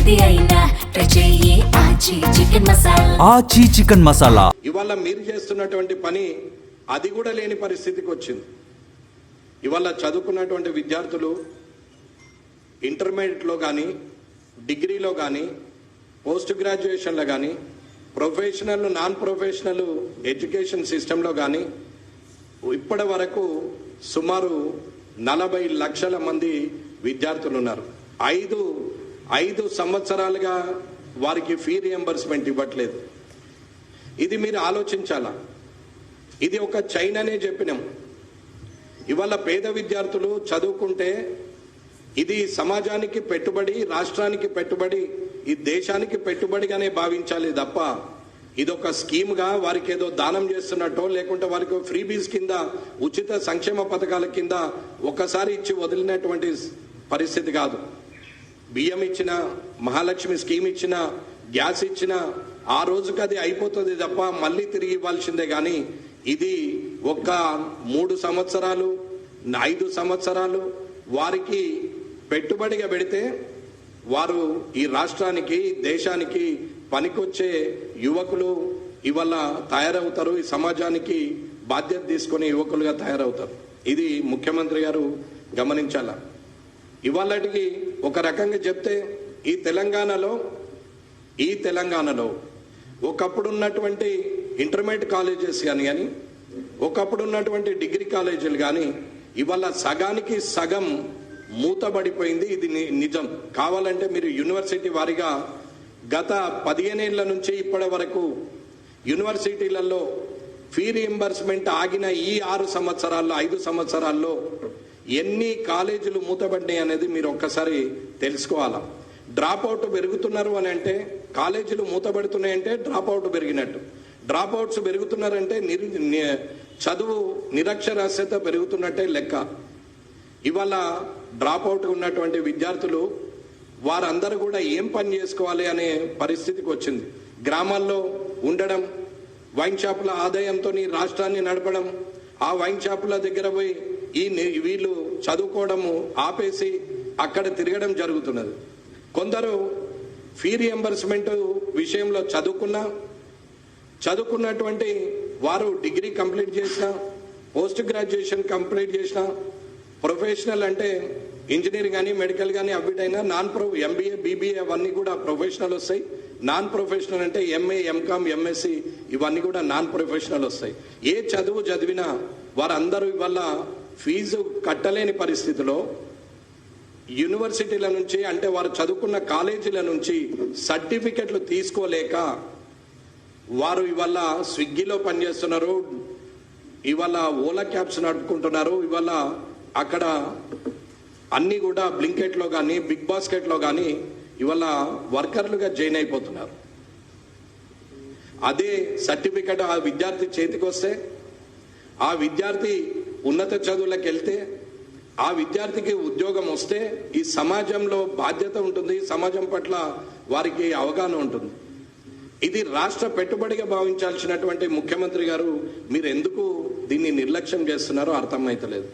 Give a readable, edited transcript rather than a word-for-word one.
ఏది అయినా ట్రై చెయ్యి ఆచి చికెన్ మసాలా. ఆచి చికెన్ మసాలా. ఇవాళ మీరు చేస్తున్నటువంటి పని అది కూడా లేని పరిస్థితికి వచ్చింది. ఇవాళ చదువుకున్నటువంటి విద్యార్థులు ఇంటర్మీడియట్లో కానీ, డిగ్రీలో కానీ, పోస్ట్ గ్రాడ్యుయేషన్లో కానీ, ప్రొఫెషనల్ నాన్ ప్రొఫెషనల్ ఎడ్యుకేషన్ సిస్టంలో కానీ ఇప్పటి వరకు సుమారు 40 లక్షల మంది విద్యార్థులు ఉన్నారు. ఐదు సంవత్సరాలుగా వారికి ఫీ రియంబర్స్మెంట్ ఇవ్వట్లేదు. ఇది మీరు ఆలోచించాలా. ఇది ఒక చైనానే చెప్పినాం. ఇవాళ పేద విద్యార్థులు చదువుకుంటే ఇది సమాజానికి పెట్టుబడి, రాష్ట్రానికి పెట్టుబడి, ఈ దేశానికి పెట్టుబడిగానే భావించాలి తప్ప ఇదొక స్కీమ్గా వారికి ఏదో దానం చేస్తున్నట్టో లేకుంటే వారికి ఫ్రీబీస్ కింద ఉచిత సంక్షేమ పథకాల కింద ఒకసారి ఇచ్చి వదిలినటువంటి పరిస్థితి కాదు. బియ్యం ఇచ్చిన, మహాలక్ష్మి స్కీమ్ ఇచ్చిన, గ్యాస్ ఇచ్చిన ఆ రోజుకి అది అయిపోతుంది తప్ప మళ్ళీ తిరిగి ఇవ్వాల్సిందే. కానీ ఇది ఒక 3 సంవత్సరాలు 5 సంవత్సరాలు వారికి పెట్టుబడిగా పెడితే వారు ఈ రాష్ట్రానికి, దేశానికి పనికొచ్చే యువకులు ఇవాళ తయారవుతారు. ఈ సమాజానికి బాధ్యత తీసుకునే యువకులుగా తయారవుతారు. ఇది ముఖ్యమంత్రి గారు గమనించాల. ఇవాళకి ఒక రకంగా చెప్తే ఈ తెలంగాణలో ఒకప్పుడు ఉన్నటువంటి ఇంటర్మీడియట్ కాలేజెస్ కానీ ఒకప్పుడు ఉన్నటువంటి డిగ్రీ కాలేజీలు కానీ ఇవాళ సగానికి సగం మూతబడిపోయింది. ఇది నిజం. కావాలంటే మీరు యూనివర్సిటీ వారిగా గత 15 ఏళ్ల నుంచి ఇప్పటి వరకు యూనివర్సిటీలలో ఫీ రియంబర్స్మెంట్ ఆగిన ఈ 5 సంవత్సరాల్లో ఎన్ని కాలేజీలు మూతబడినాయి అనేది మీరు ఒక్కసారి తెలుసుకోవాలా. డ్రాప్ అవుట్ పెరుగుతున్నారు అని అంటే, కాలేజీలు మూతబడుతున్నాయంటే డ్రాప్ అవుట్ పెరిగినట్టు. డ్రాప్ అవుట్స్ పెరుగుతున్నారంటే చదువు నిరక్షరాస్యత పెరుగుతున్నట్టే లెక్క. ఇవాళ డ్రాప్ అవుట్ ఉన్నటువంటి విద్యార్థులు వారందరూ కూడా ఏం పని చేసుకోవాలి అనే పరిస్థితికి వచ్చింది. గ్రామాల్లో ఉండడం, వైన్ షాపుల ఆదాయంతో రాష్ట్రాన్ని నడపడం, ఆ వైన్ షాపుల దగ్గర పోయి వీళ్ళు చదువుకోవడము ఆపేసి అక్కడ తిరగడం జరుగుతున్నది. కొందరు ఫీ రియంబర్స్మెంట్ విషయంలో చదువుకున్నటువంటి వారు డిగ్రీ కంప్లీట్ చేసిన, పోస్ట్ గ్రాడ్యుయేషన్ కంప్లీట్ చేసిన, ప్రొఫెషనల్ అంటే ఇంజనీరింగ్ కానీ మెడికల్ కానీ అవిటైనా ఎంబీఏ బీబీఏ అవన్నీ కూడా ప్రొఫెషనల్ వస్తాయి. నాన్ ప్రొఫెషనల్ అంటే ఎంఏ ఎంకామ్ ఎంఎస్సి ఇవన్నీ కూడా నాన్ ప్రొఫెషనల్ వస్తాయి. ఏ చదువు చదివినా వారందరూ ఇవాళ ఫీజు కట్టలేని పరిస్థితిలో యూనివర్సిటీల నుంచి అంటే వారు చదువుకున్న కాలేజీల నుంచి సర్టిఫికెట్లు తీసుకోలేక వారు ఇవాళ స్విగ్గీలో పనిచేస్తున్నారు, ఇవాళ ఓలా క్యాబ్స్ నడుపుకుంటున్నారు, ఇవాళ అక్కడ అన్ని కూడా బ్లింకెట్లో కానీ బిగ్ బాస్కెట్లో కానీ ఇవాళ వర్కర్లుగా జాయిన్ అయిపోతున్నారు. అదే సర్టిఫికెట్ ఆ విద్యార్థి చేతికి వస్తే, ఆ విద్యార్థి ఉన్నత చదువులకు వెళ్తే, ఆ విద్యార్థికి ఉద్యోగం వస్తే ఈ సమాజంలో బాధ్యత ఉంటుంది, సమాజం పట్ల వారికి అవగాహన ఉంటుంది. ఇది రాష్ట్ర పెట్టుబడిగా భావించాల్సినటువంటి ముఖ్యమంత్రి గారు మీరు ఎందుకు దీన్ని నిర్లక్ష్యం చేస్తున్నారో అర్థమైతలేదు.